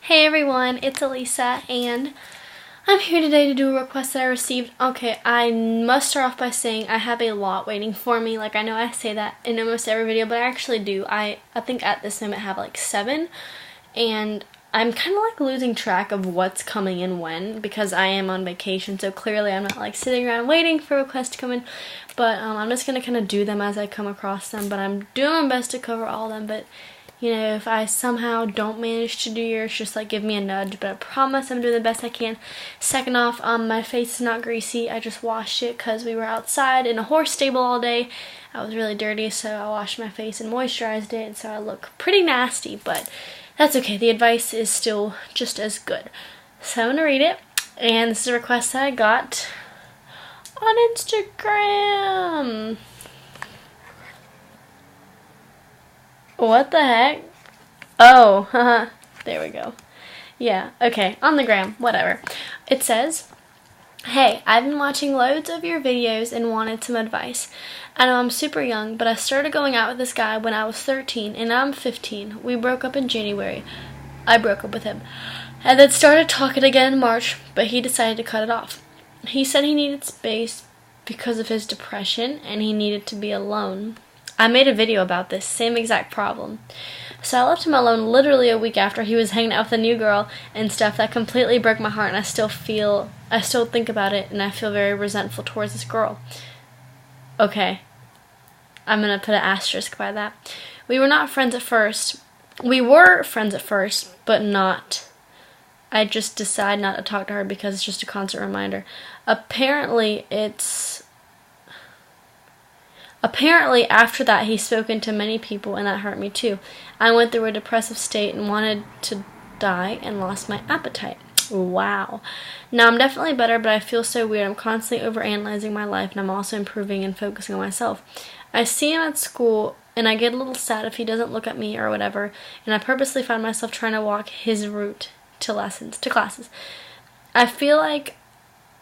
Hey everyone, it's Alisa, and I'm here today to do a request that I received. Okay, I must start off by saying I have a lot waiting for me. Like, I know I say that in almost every video, but I actually do. I think at this moment I have like 7, and I'm kind of like losing track of what's coming in when, because I am on vacation, so clearly I'm not like sitting around waiting for requests to come in, but I'm just going to kind of do them as I come across them, but I'm doing my best to cover all of them. But you know, if I somehow don't manage to do yours, just like give me a nudge, but I promise I'm doing the best I can. Second off, my face is not greasy. I just washed it because we were outside in a horse stable all day. I was really dirty, so I washed my face and moisturized it, and so I look pretty nasty, but that's okay. The advice is still just as good. So I'm going to read it, and this is a request that I got on Instagram. What the heck? Oh, haha. There we go. Yeah, okay, on the gram, whatever. It says, "Hey, I've been watching loads of your videos and wanted some advice. I know I'm super young, but I started going out with this guy when I was 13, and now I'm 15. We broke up in January. I broke up with him. And then started talking again in March, but he decided to cut it off. He said he needed space because of his depression, and he needed to be alone. I made a video about this, same exact problem. So I left him alone literally a week after he was hanging out with a new girl and stuff. That completely broke my heart, and I still think about it, and I feel very resentful towards this girl." Okay, I'm gonna put an asterisk by that. We were friends at first, but not. I just decided not to talk to her because it's just a constant reminder. Apparently, after that, he's spoken to many people, and that hurt me too. I went through a depressive state and wanted to die and lost my appetite. Wow. Now I'm definitely better, but I feel so weird. I'm constantly overanalyzing my life, and I'm also improving and focusing on myself. I see him at school, and I get a little sad if he doesn't look at me or whatever, and I purposely find myself trying to walk his route to classes. I feel like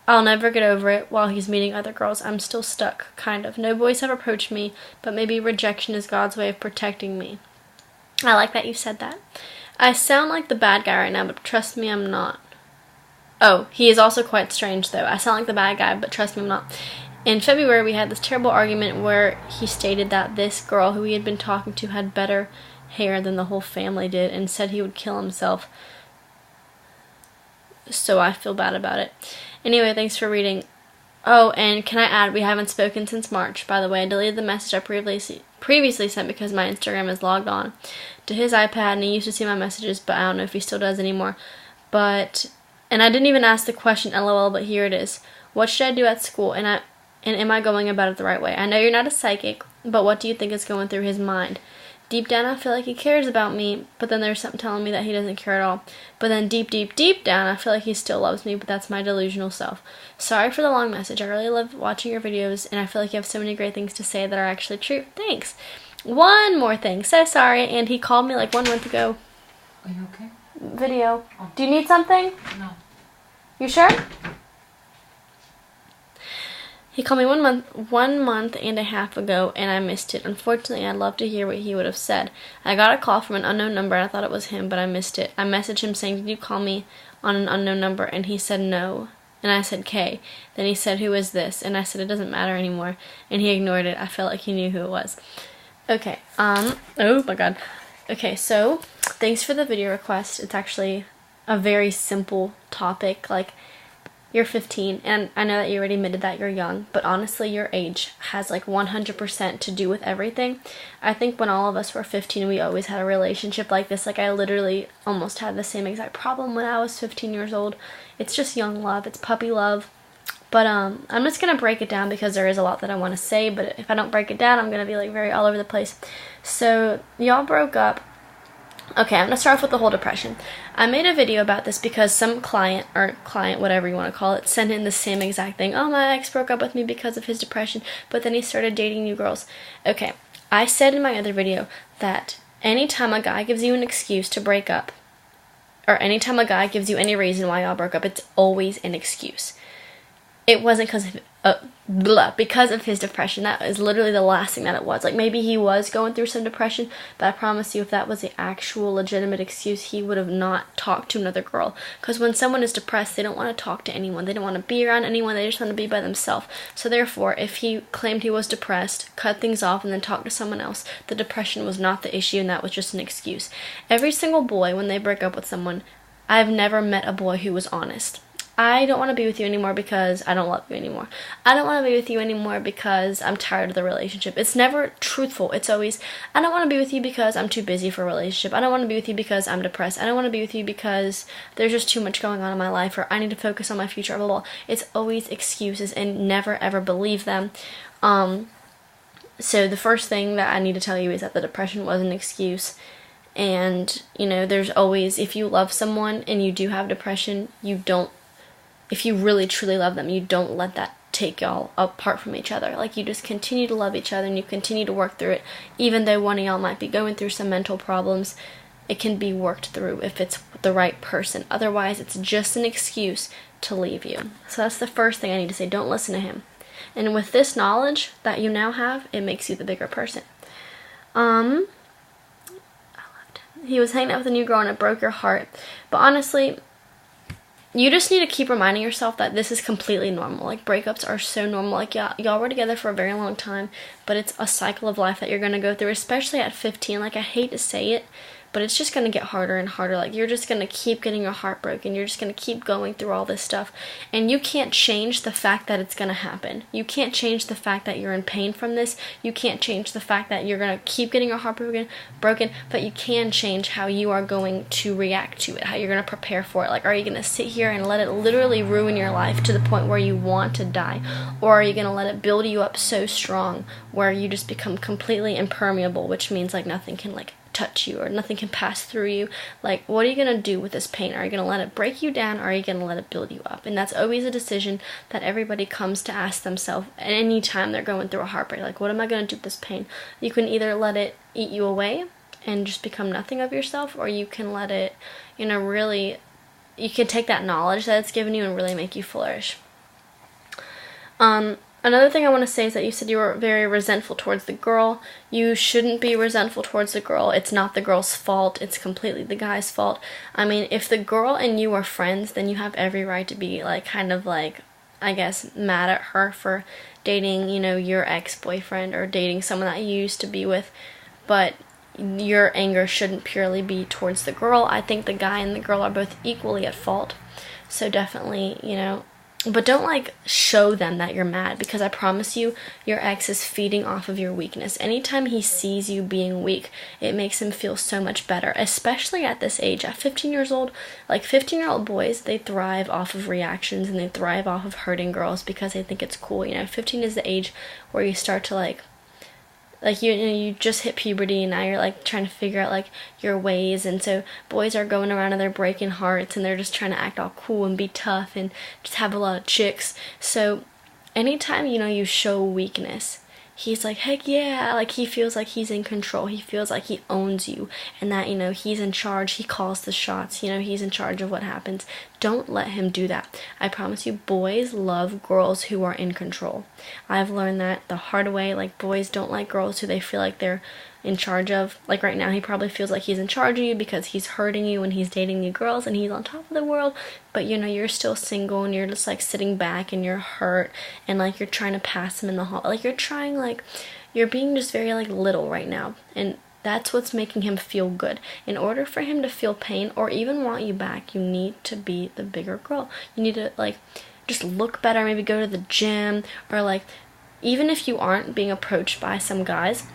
I'll never get over it while he's meeting other girls. I'm still stuck, kind of. No boys have approached me, but maybe rejection is God's way of protecting me. I like that you said that. I sound like the bad guy right now, but trust me, I'm not. Oh, he is also quite strange, though. I sound like the bad guy, but trust me, I'm not. In February, we had this terrible argument where he stated that this girl who he had been talking to had better hair than the whole family did and said he would kill himself. So I feel bad about it. Anyway, thanks for reading. Oh, and can I add, we haven't spoken since March. By the way, I deleted the message I previously sent because my Instagram is logged on to his iPad, and he used to see my messages, but I don't know if he still does anymore. And I didn't even ask the question, LOL, but here it is. What should I do at school, and am I going about it the right way? I know you're not a psychic, but what do you think is going through his mind? Deep down, I feel like he cares about me, but then there's something telling me that he doesn't care at all. But then deep down, I feel like he still loves me, but that's my delusional self. Sorry for the long message. I really love watching your videos, and I feel like you have so many great things to say that are actually true. Thanks. One more thing. So sorry, and he called me like 1 month ago. Are you okay? Video. Oh. Do you need something? No. You sure? He called me 1 month and a half ago, and I missed it. Unfortunately, I'd love to hear what he would have said. I got a call from an unknown number, and I thought it was him, but I missed it. I messaged him saying, "Did you call me on an unknown number?" And he said no. And I said, "K." Then he said, "Who is this?" And I said, "It doesn't matter anymore." And he ignored it. I felt like he knew who it was. Okay, oh my god. Okay, so, thanks for the video request. It's actually a very simple topic. Like, you're 15, and I know that you already admitted that you're young, but honestly, your age has like 100% to do with everything. I think when all of us were 15, we always had a relationship like this. Like, I literally almost had the same exact problem when I was 15 years old. It's just young love. It's puppy love. But I'm just going to break it down because there is a lot that I want to say, but if I don't break it down, I'm going to be like very all over the place. So, y'all broke up. Okay, I'm going to start off with the whole depression. I made a video about this because some client, whatever you want to call it, sent in the same exact thing. Oh, my ex broke up with me because of his depression, but then he started dating new girls. Okay, I said in my other video that anytime a guy gives you an excuse to break up, or anytime a guy gives you any reason why y'all broke up, it's always an excuse. it wasn't because of his depression. That is literally the last thing that it was. Like, maybe he was going through some depression, but I promise you, if that was the actual legitimate excuse, he would have not talked to another girl. Because when someone is depressed, they don't want to talk to anyone. They don't want to be around anyone. They just want to be by themselves. So therefore, if he claimed he was depressed, cut things off, and then talked to someone else, the depression was not the issue, and that was just an excuse. Every single boy, when they break up with someone, I've never met a boy who was honest. I don't want to be with you anymore because I don't love you anymore. I don't want to be with you anymore because I'm tired of the relationship. It's never truthful. It's always, I don't want to be with you because I'm too busy for a relationship. I don't want to be with you because I'm depressed. I don't want to be with you because there's just too much going on in my life, or I need to focus on my future, blah, blah, blah. It's always excuses, and never ever believe them. So the first thing that I need to tell you is that the depression was an excuse. And, you know, there's always, if you love someone and you do have depression, if you really truly love them, you don't let that take y'all apart from each other. Like, you just continue to love each other, and you continue to work through it. Even though one of y'all might be going through some mental problems, it can be worked through if it's the right person. Otherwise, it's just an excuse to leave you. So that's the first thing I need to say. Don't listen to him. And with this knowledge that you now have, it makes you the bigger person. He was hanging out with a new girl and it broke your heart. But honestly, you just need to keep reminding yourself that this is completely normal. Like, breakups are so normal. Like, y'all were together for a very long time, but it's a cycle of life that you're going to go through, especially at 15. Like, I hate to say it, but it's just going to get harder and harder. Like, you're just going to keep getting your heart broken. You're just going to keep going through all this stuff. And you can't change the fact that it's going to happen. You can't change the fact that you're in pain from this. You can't change the fact that you're going to keep getting your heart broken, but you can change how you are going to react to it, how you're going to prepare for it. Like, are you going to sit here and let it literally ruin your life to the point where you want to die? Or are you going to let it build you up so strong where you just become completely impermeable, which means, like, nothing can, like, touch you, or nothing can pass through you? Like, what are you going to do with this pain? Are you going to let it break you down, or are you going to let it build you up? And that's always a decision that everybody comes to ask themselves at any time they're going through a heartbreak. Like, what am I going to do with this pain? You can either let it eat you away and just become nothing of yourself, or you can let it, you know, really, you can take that knowledge that it's given you and really make you flourish. Another thing I want to say is that you said you were very resentful towards the girl. You shouldn't be resentful towards the girl. It's not the girl's fault. It's completely the guy's fault. I mean, if the girl and you are friends, then you have every right to be, like, kind of, like, I guess, mad at her for dating, you know, your ex-boyfriend, or dating someone that you used to be with. But your anger shouldn't purely be towards the girl. I think the guy and the girl are both equally at fault. So definitely, you know, but don't, like, show them that you're mad, because I promise you, your ex is feeding off of your weakness. Anytime he sees you being weak, it makes him feel so much better, especially at this age. At 15 years old, like, 15-year-old boys, they thrive off of reactions, and they thrive off of hurting girls because they think it's cool. You know, 15 is the age where you start to, like you just hit puberty, and now you're, like, trying to figure out, like, your ways. And so boys are going around and they're breaking hearts, and they're just trying to act all cool and be tough and just have a lot of chicks. So anytime, you know, you show weakness, he's like, heck yeah, like, he feels like he's in control. He feels like he owns you, and that, you know, he's in charge. He calls the shots, you know, he's in charge of what happens. Don't let him do that. I promise you, boys love girls who are in control. I've learned that the hard way. Like, boys don't like girls who they feel like they're in charge of. Like, right now, he probably feels like he's in charge of you because he's hurting you and he's dating new girls and he's on top of the world. But, you know, you're still single, and you're just, like, sitting back and you're hurt, and, like, you're trying to pass him in the hall. Like, you're trying, like, you're being just very, like, little right now. And that's what's making him feel good. In order for him to feel pain or even want you back, you need to be the bigger girl. You need to, like, just look better, maybe go to the gym, or, like, even if you aren't being approached by some guys,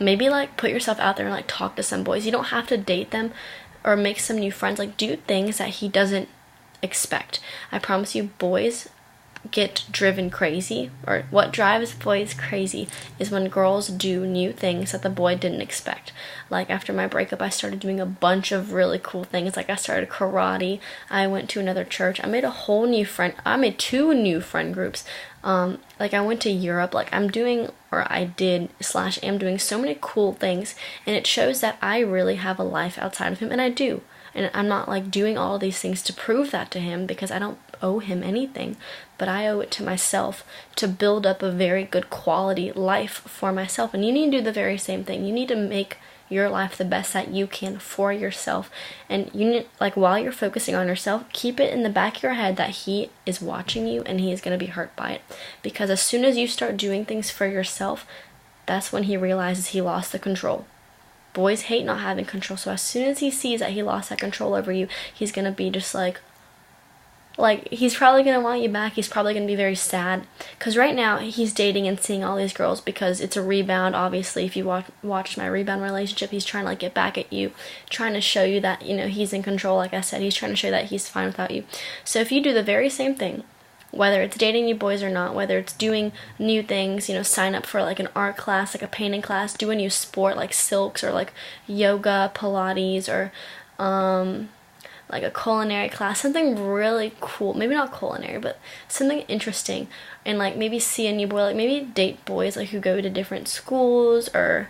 maybe, like, put yourself out there and, like, talk to some boys. You don't have to date them or make some new friends. Like, do things that he doesn't expect. I promise you, boys get driven crazy, or what drives boys crazy is when girls do new things that the boy didn't expect. Like, after my breakup, I started doing a bunch of really cool things. Like, I started karate, I went to another church, I made two new friend groups. Like, I went to Europe. Like, am doing so many cool things, and it shows that I really have a life outside of him, and I do. And I'm not like doing all these things to prove that to him, because I don't owe him anything, but I owe it to myself to build up a very good quality life for myself. And you need to do the very same thing. You need to make your life the best that you can for yourself. And you need, like, while you're focusing on yourself, keep it in the back of your head that he is watching you and he is going to be hurt by it. Because as soon as you start doing things for yourself, that's when he realizes he lost the control. Boys hate not having control, so as soon as he sees that he lost that control over you, he's going to be just like, he's probably going to want you back. He's probably going to be very sad. Because right now, he's dating and seeing all these girls because it's a rebound. Obviously, if you watched my rebound relationship, he's trying to, like, get back at you. Trying to show you that, you know, he's in control. Like I said, he's trying to show that he's fine without you. So if you do the very same thing, whether it's dating new boys or not, whether it's doing new things, you know, sign up for, like, an art class, like a painting class, do a new sport, like silks or, like, yoga, Pilates, or, like a culinary class, something really cool, maybe not culinary, but something interesting, and like maybe see a new boy, like maybe date boys like who go to different schools, or,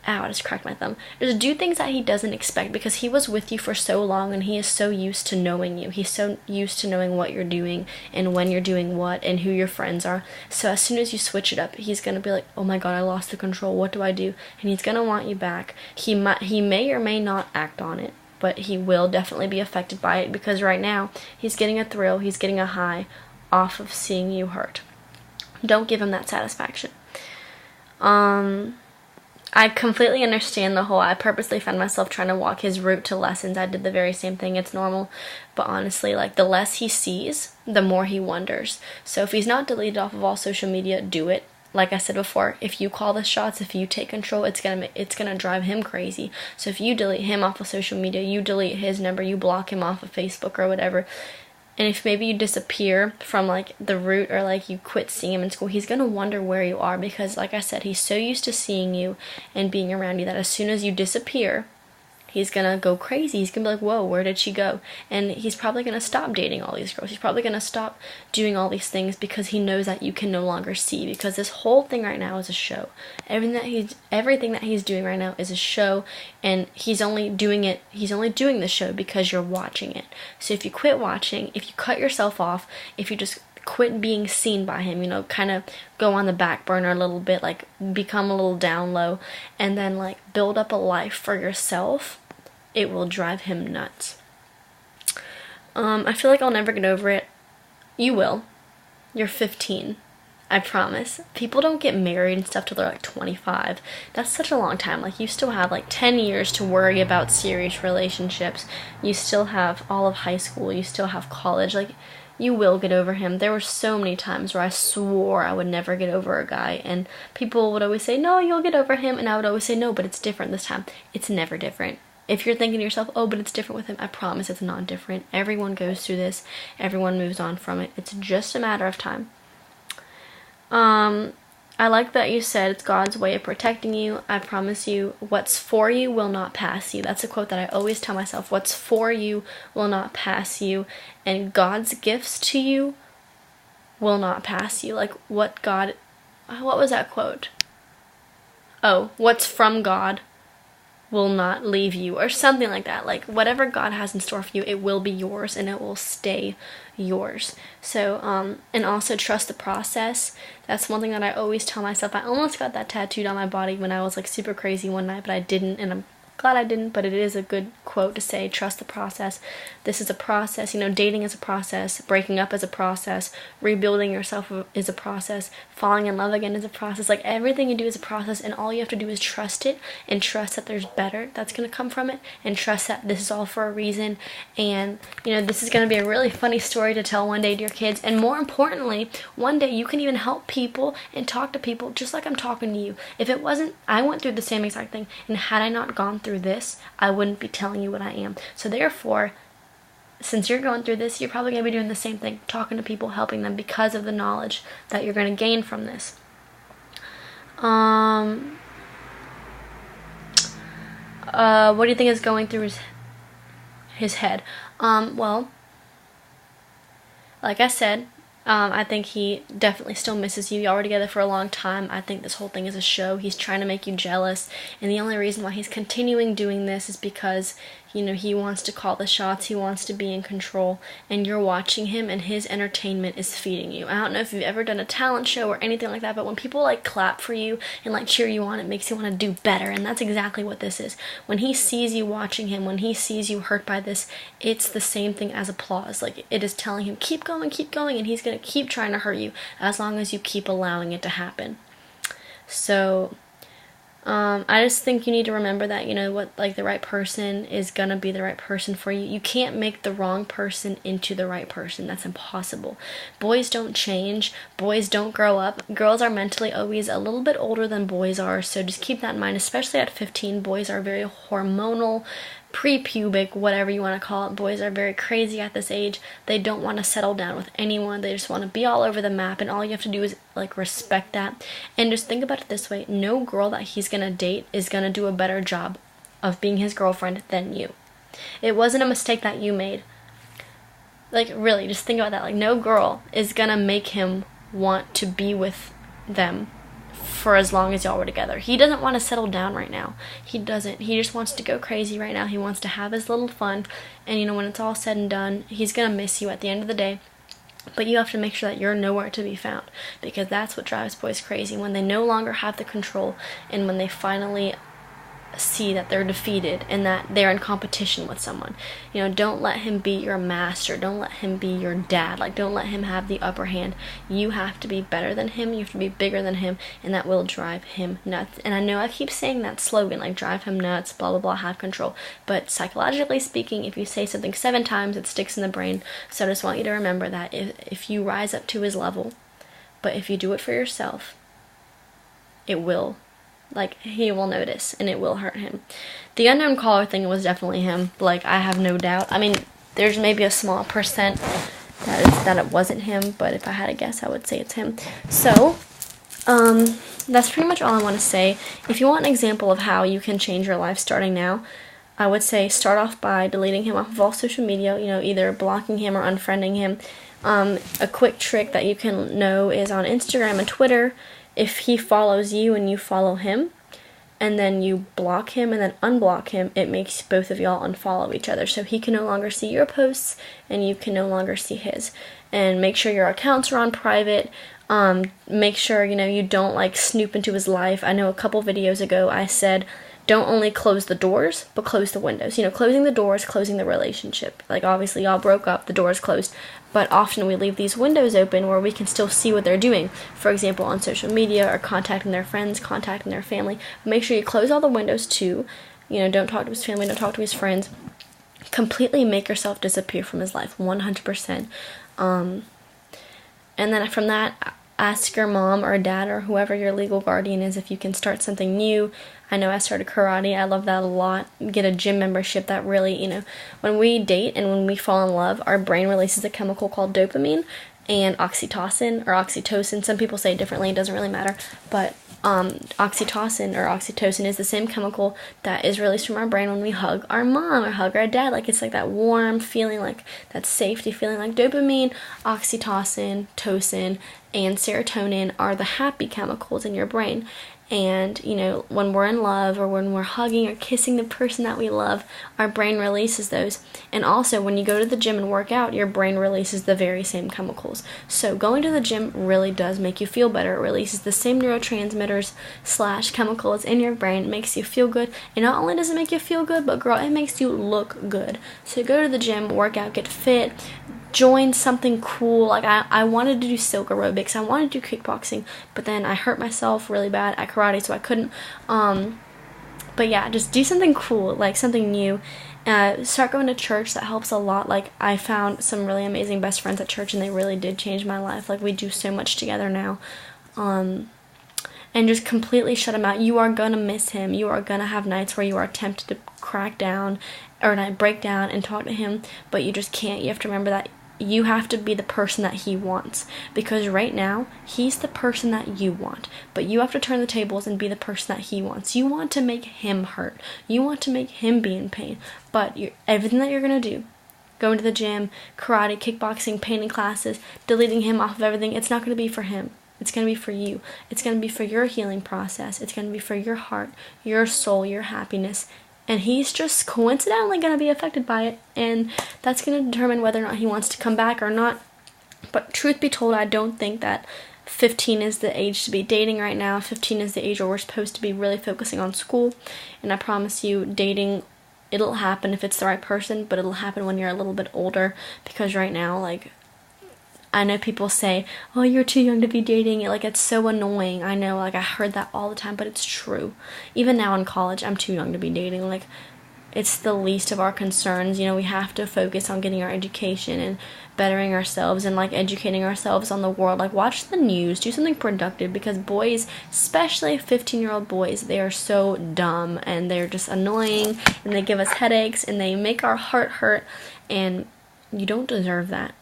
ow, I just cracked my thumb. Just do things that he doesn't expect, because he was with you for so long and he is so used to knowing you. He's so used to knowing what you're doing and when you're doing what and who your friends are. So as soon as you switch it up, he's going to be like, oh my god, I lost the control, what do I do? And he's going to want you back. He may or may not act on it, but he will definitely be affected by it, because right now he's getting a thrill, he's getting a high off of seeing you hurt. Don't give him that satisfaction. I completely understand the whole, I purposely found myself trying to walk his route to lessons. I did the very same thing. It's normal. But honestly, like, the less he sees, the more he wonders. So if he's not deleted off of all social media, do it. Like I said before, if you call the shots, if you take control, it's gonna drive him crazy. So if you delete him off of social media, you delete his number, you block him off of Facebook or whatever, and if maybe you disappear from, like, the route, or, like, you quit seeing him in school, he's gonna wonder where you are, because, like I said, he's so used to seeing you and being around you that as soon as you disappear, he's gonna go crazy. He's gonna be like, whoa, where did she go? And he's probably gonna stop dating all these girls. He's probably gonna stop doing all these things, because he knows that you can no longer see, because this whole thing right now is a show. Everything that he's doing right now is a show, and he's only doing the show because you're watching it. So if you quit watching, if you cut yourself off, if you just quit being seen by him, you know, kind of go on the back burner a little bit, like become a little down low, and then, like, build up a life for yourself, it will drive him nuts. I feel like I'll never get over it. You will. You're 15. I promise. People don't get married and stuff till they're like 25. That's such a long time. Like, you still have like 10 years to worry about serious relationships. You still have all of high school. You still have college. Like, you will get over him. There were so many times where I swore I would never get over a guy, and people would always say, no, you'll get over him, and I would always say, no, but it's different this time. It's never different. If you're thinking to yourself, oh, but it's different with him, I promise it's not different. Everyone goes through this. Everyone moves on from it. It's just a matter of time. I like that you said it's God's way of protecting you. I promise you, what's for you will not pass you. That's a quote that I always tell myself. What's for you will not pass you, and God's gifts to you will not pass you. Like, what was that quote? Oh, what's from God will not leave you, or something like that. Like, whatever God has in store for you, it will be yours, and it will stay yours. So and also trust the process. That's one thing that I always tell myself. I almost got that tattooed on my body when I was like super crazy one night, but I didn't, and I'm glad I didn't. But it is a good quote to say, trust the process. This is a process. You know, dating is a process, breaking up is a process, rebuilding yourself is a process, falling in love again is a process. Like, everything you do is a process, and all you have to do is trust it, and trust that there's better that's going to come from it, and trust that this is all for a reason. And, you know, this is going to be a really funny story to tell one day to your kids, and more importantly, one day you can even help people and talk to people just like I'm talking to you. If it wasn't, I went through the same exact thing, and had I not gone through this, I wouldn't be telling you what I am. So therefore, since you're going through this, you're probably going to be doing the same thing, talking to people, helping them, because of the knowledge that you're going to gain from this. What do you think is going through his head? Well, like I said, I think he definitely still misses you. Y'all were together for a long time. I think this whole thing is a show. He's trying to make you jealous, and the only reason why he's continuing doing this is because he wants to call the shots, he wants to be in control, and you're watching him and his entertainment is feeding you. I don't know if you've ever done a talent show or anything like that, but when people like clap for you and like cheer you on, it makes you want to do better, and that's exactly what this is. When he sees you watching him, when he sees you hurt by this, it's the same thing as applause. Like, it is telling him, keep going, and he's going to keep trying to hurt you as long as you keep allowing it to happen. So I just think you need to remember that, like, the right person is gonna be the right person for you. You can't make the wrong person into the right person. That's impossible. Boys don't change. Boys don't grow up. Girls are mentally always a little bit older than boys are, so just keep that in mind, especially at 15. Boys are very hormonal, pre-pubic, whatever you want to call it. Boys are very crazy at this age. They don't want to settle down with anyone. They just want to be all over the map, and all you have to do is like respect that. And just think about it this way: no girl that he's gonna date is gonna do a better job of being his girlfriend than you. It wasn't a mistake that you made. Like, really, just think about that. Like, no girl is gonna make him want to be with them for as long as y'all were together. He doesn't want to settle down right now. He doesn't. He just wants to go crazy right now. He wants to have his little fun, and when it's all said and done, he's gonna miss you at the end of the day. But you have to make sure that you're nowhere to be found, because that's what drives boys crazy, when they no longer have the control, and when they finally see that they're defeated and that they're in competition with someone. Don't let him be your master. Don't let him be your dad. Like, don't let him have the upper hand. You have to be better than him. You have to be bigger than him, and that will drive him nuts. And I know I keep saying that slogan, like, drive him nuts, blah, blah, blah, have control. But psychologically speaking, if you say something 7 times, it sticks in the brain. So I just want you to remember that if you rise up to his level, but if you do it for yourself, it will, like, he will notice, and it will hurt him. The unknown caller thing was definitely him. Like, I have no doubt. I mean, there's maybe a small percent that it wasn't him, but if I had to guess, I would say it's him. So, that's pretty much all I want to say. If you want an example of how you can change your life starting now, I would say start off by deleting him off of all social media, either blocking him or unfriending him. A quick trick that you can know is on Instagram and Twitter. If he follows you and you follow him, and then you block him and then unblock him, it makes both of y'all unfollow each other. So he can no longer see your posts, and you can no longer see his. And make sure your accounts are on private. Make sure, you don't, like, snoop into his life. I know a couple videos ago I said, don't only close the doors, but close the windows. Closing the doors, closing the relationship. Like, obviously, y'all broke up, the door's closed. But often we leave these windows open where we can still see what they're doing. For example, on social media, or contacting their friends, contacting their family. Make sure you close all the windows, too. Don't talk to his family, don't talk to his friends. Completely make yourself disappear from his life, 100%. And then from that, ask your mom or dad or whoever your legal guardian is if you can start something new. I know I started karate. I love that a lot. Get a gym membership. That really, when we date and when we fall in love, our brain releases a chemical called dopamine and oxytocin or oxytocin. Some people say it differently. It doesn't really matter. But oxytocin or oxytocin is the same chemical that is released from our brain when we hug our mom or hug our dad. Like, it's like that warm feeling, like that safety feeling. Like, dopamine, oxytocin, tocin, and serotonin are the happy chemicals in your brain. And, when we're in love or when we're hugging or kissing the person that we love, our brain releases those. And also, when you go to the gym and work out, your brain releases the very same chemicals. So going to the gym really does make you feel better. It releases the same neurotransmitters / chemicals in your brain. It makes you feel good. And not only does it make you feel good, but girl, it makes you look good. So go to the gym, work out, get fit, join something cool. Like, I wanted to do silk aerobics, I wanted to do kickboxing, but then I hurt myself really bad at karate, so I couldn't. But yeah, just do something cool, like something new. Start going to church. That helps a lot. Like, I found some really amazing best friends at church, and they really did change my life. Like, we do so much together now. And just completely shut him out. You are gonna miss him. You are gonna have nights where you are tempted to crack down or not break down and talk to him, but you just can't. You have to remember that you have to be the person that he wants, because right now he's the person that you want, but you have to turn the tables and be the person that he wants. You want to make him hurt, you want to make him be in pain, but everything that you're gonna do, going to the gym, karate, kickboxing, painting classes, deleting him off of everything, it's not gonna be for him. It's going to be for you. It's going to be for your healing process. It's going to be for your heart, your soul, your happiness, and he's just coincidentally going to be affected by it, and that's going to determine whether or not he wants to come back or not. But truth be told, I don't think that 15 is the age to be dating right now. 15 is the age where we're supposed to be really focusing on school, and I promise you, dating, it'll happen if it's the right person, but it'll happen when you're a little bit older, because right now, like, I know people say, oh, you're too young to be dating. Like, it's so annoying. I know, like, I heard that all the time, but it's true. Even now in college, I'm too young to be dating. Like, it's the least of our concerns. You know, we have to focus on getting our education and bettering ourselves and, like, educating ourselves on the world. Like, watch the news, do something productive, because boys, especially 15-year-old boys, they are so dumb, and they're just annoying, and they give us headaches, and they make our heart hurt, and you don't deserve that.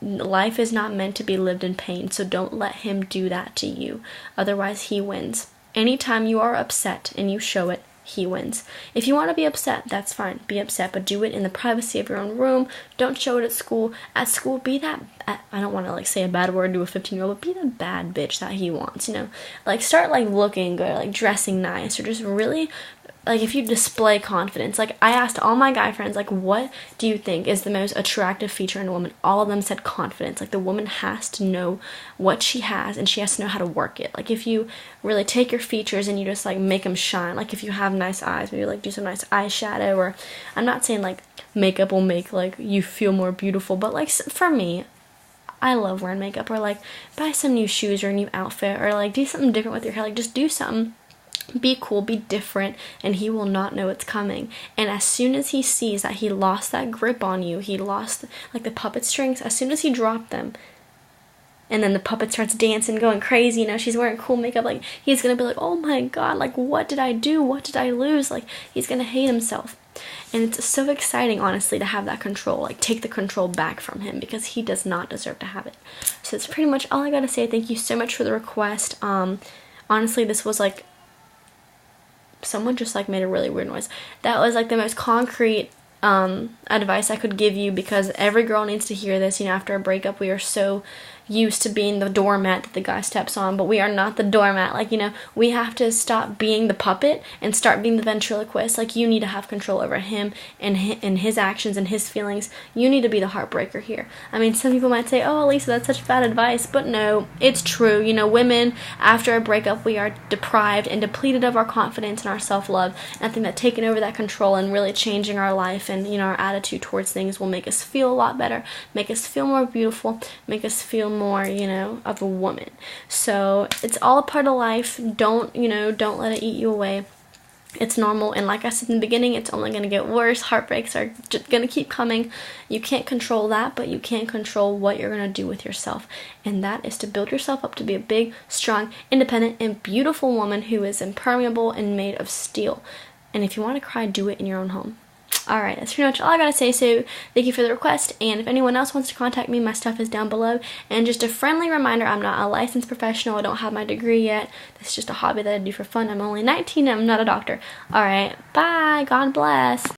Life is not meant to be lived in pain, so don't let him do that to you. Otherwise, he wins. Anytime you are upset and you show it, he wins. If you want to be upset, that's fine. Be upset, but do it in the privacy of your own room. Don't show it at school. At school, be that, I don't want to, like, say a bad word to a 15-year-old, but be the bad bitch that he wants, you know? Like, start, like, looking good, like, dressing nice, or just really, like, if you display confidence. Like, I asked all my guy friends, like, what do you think is the most attractive feature in a woman? All of them said confidence. Like, the woman has to know what she has, and she has to know how to work it. Like, if you really take your features and you just, like, make them shine, like, if you have nice eyes, maybe, like, do some nice eyeshadow, or, I'm not saying, like, makeup will make, like, you feel more beautiful, but, like, for me, I love wearing makeup, or, like, buy some new shoes or a new outfit, or, like, do something different with your hair. Like, just do something. Be cool, be different, and he will not know it's coming. And as soon as he sees that he lost that grip on you, he lost, like, the puppet strings, as soon as he dropped them, and then the puppet starts dancing, going crazy, you know, she's wearing cool makeup, like, he's gonna be like, oh my god, like, what did I do? What did I lose? Like, he's gonna hate himself. And it's so exciting, honestly, to have that control, like, take the control back from him, because he does not deserve to have it. So that's pretty much all I gotta say. Thank you so much for the request. Honestly, this was, like, someone just, like, made a really weird noise. That was, like, the most concrete advice I could give you, because every girl needs to hear this. You know, after a breakup, we are so used to being the doormat that the guy steps on, but we are not the doormat. Like, you know, we have to stop being the puppet and start being the ventriloquist. Like, you need to have control over him and his actions and his feelings. You need to be the heartbreaker here. I mean, some people might say, oh, Alisa, that's such bad advice, but no, it's true. You know, women, after a breakup, we are deprived and depleted of our confidence and our self-love, and I think that taking over that control and really changing our life and, you know, our attitude towards things will make us feel a lot better, make us feel more beautiful, make us feel more, you know, of a woman. So it's all a part of life. Don't let it eat you away. It's normal, and like I said in the beginning, it's only going to get worse. Heartbreaks are just going to keep coming. You can't control that, but you can control what you're going to do with yourself, and that is to build yourself up to be a big, strong, independent, and beautiful woman who is impermeable and made of steel. And if you want to cry, do it in your own home. Alright, that's pretty much all I gotta say, so thank you for the request, and if anyone else wants to contact me, my stuff is down below. And just a friendly reminder, I'm not a licensed professional, I don't have my degree yet, this is just a hobby that I do for fun. I'm only 19 and I'm not a doctor. Alright, bye, God bless.